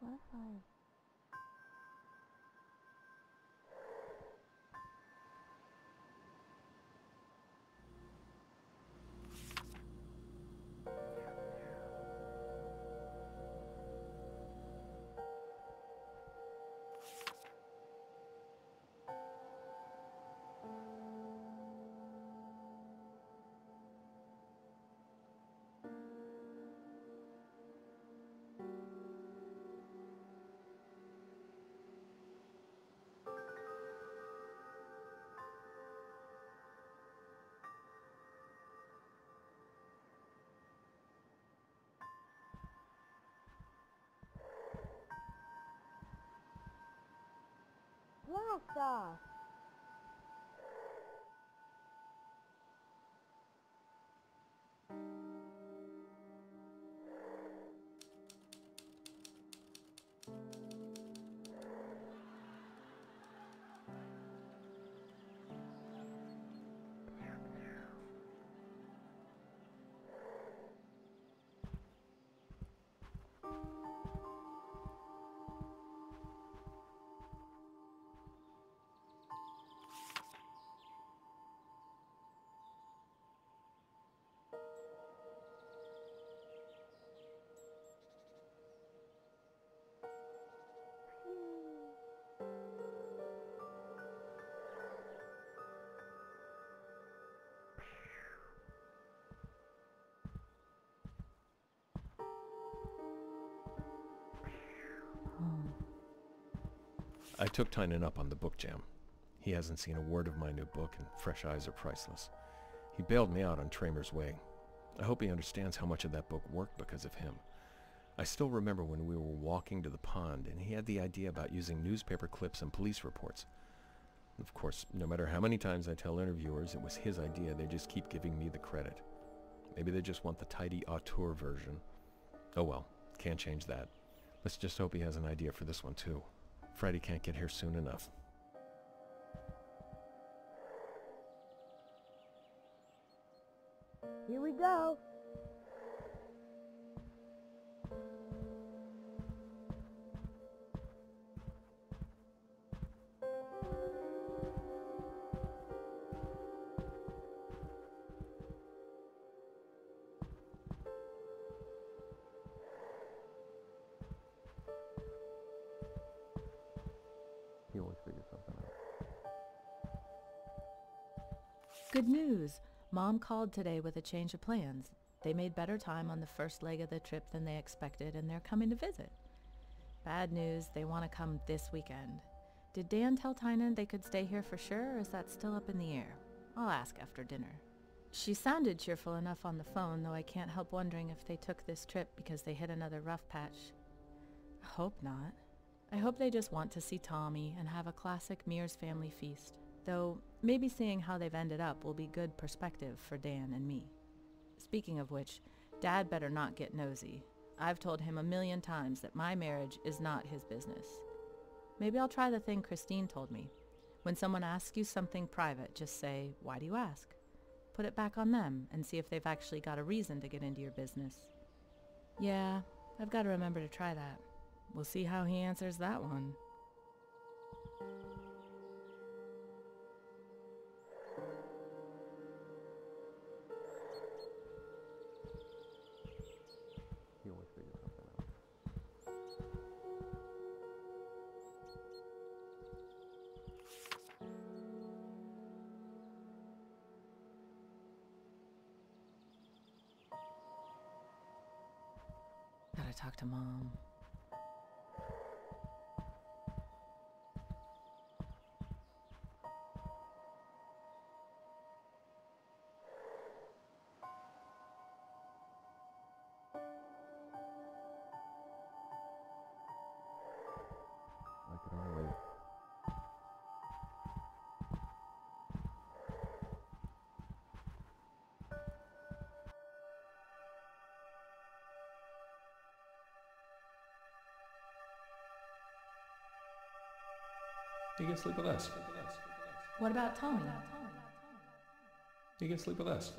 What if I... Blast off! I took Tynan up on the book jam. He hasn't seen a word of my new book, and fresh eyes are priceless. He bailed me out on Tramer's Way. I hope he understands how much of that book worked because of him. I still remember when we were walking to the pond, and he had the idea about using newspaper clips and police reports. Of course, no matter how many times I tell interviewers it was his idea, they just keep giving me the credit. Maybe they just want the tidy auteur version. Oh well, can't change that. Let's just hope he has an idea for this one too. Friday can't get here soon enough. Here we go! He always figures something out. Good news! Mom called today with a change of plans. They made better time on the first leg of the trip than they expected, and they're coming to visit. Bad news, they want to come this weekend. Did Dan tell Tynan they could stay here for sure, or is that still up in the air? I'll ask after dinner. She sounded cheerful enough on the phone, though I can't help wondering if they took this trip because they hit another rough patch. I hope not. I hope they just want to see Tommy and have a classic Mears family feast. Though, maybe seeing how they've ended up will be good perspective for Dan and me. Speaking of which, Dad better not get nosy. I've told him 1,000,000 times that my marriage is not his business. Maybe I'll try the thing Christine told me. When someone asks you something private, just say, "Why do you ask?" Put it back on them and see if they've actually got a reason to get into your business. Yeah, I've got to remember to try that. We'll see how he answers that one. gotta talk to Mom. I could only... You can sleep with us. What about Tommy? You can sleep with us.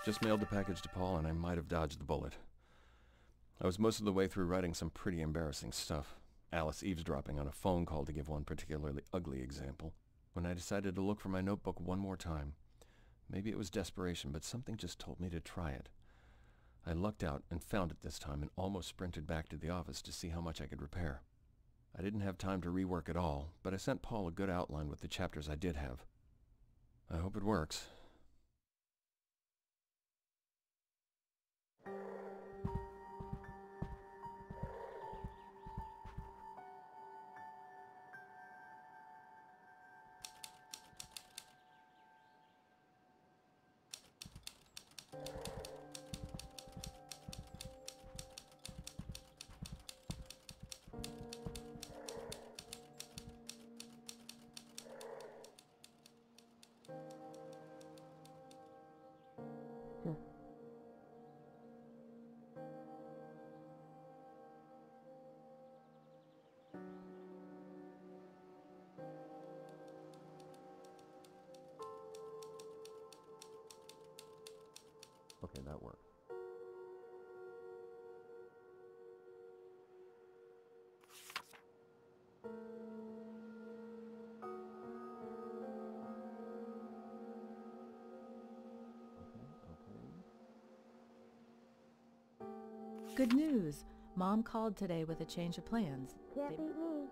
Just mailed the package to Paul, and I might have dodged the bullet. I was most of the way through writing some pretty embarrassing stuff. Alice eavesdropping on a phone call, to give one particularly ugly example, when I decided to look for my notebook one more time. Maybe it was desperation, but something just told me to try it. I lucked out and found it this time and almost sprinted back to the office to see how much I could repair. I didn't have time to rework it all, but I sent Paul a good outline with the chapters I did have. I hope it works. Okay, that worked. Good news. Mom called today with a change of plans. Can't beat me.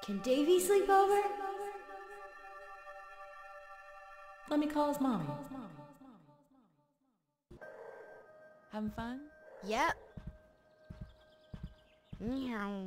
Can Davy sleep over? Let me call his mommy. Having fun? Yep. Meow.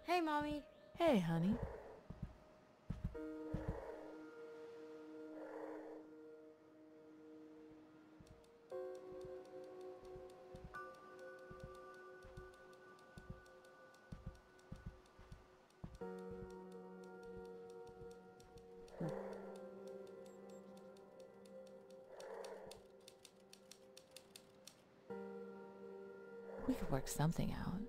Hey, Mommy. Hey, honey. We could work something out.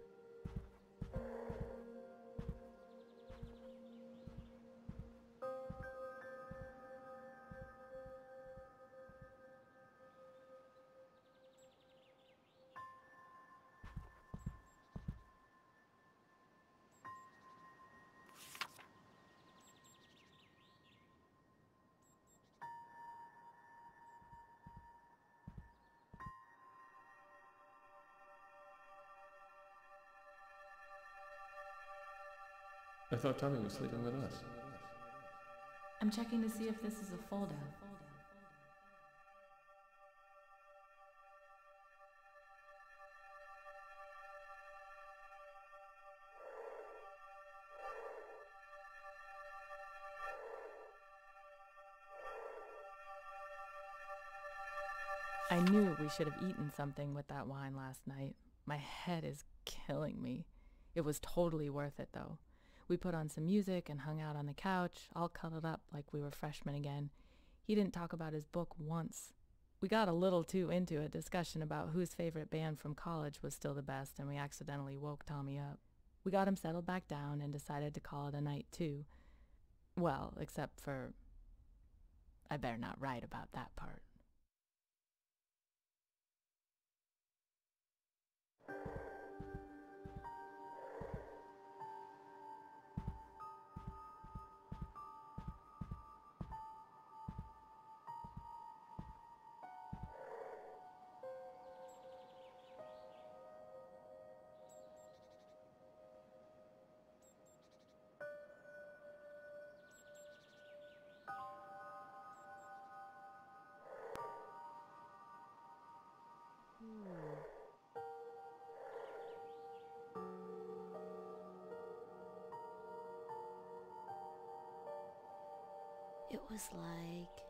I thought Tommy was sleeping with us. I'm checking to see if this is a foldout. I knew we should have eaten something with that wine last night. My head is killing me. It was totally worth it, though. We put on some music and hung out on the couch, all cuddled up like we were freshmen again. He didn't talk about his book once. We got a little too into a discussion about whose favorite band from college was still the best, and we accidentally woke Tommy up. We got him settled back down and decided to call it a night, too. Well, except for... I better not write about that part. It was like...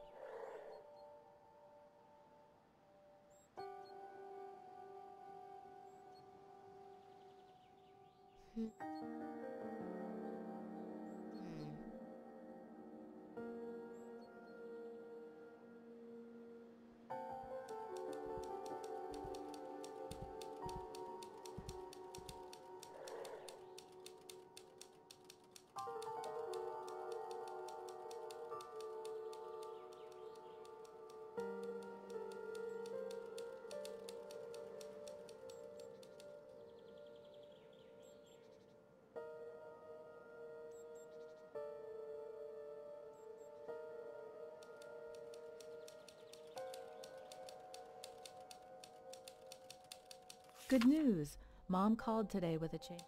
Good news! Mom called today with a change.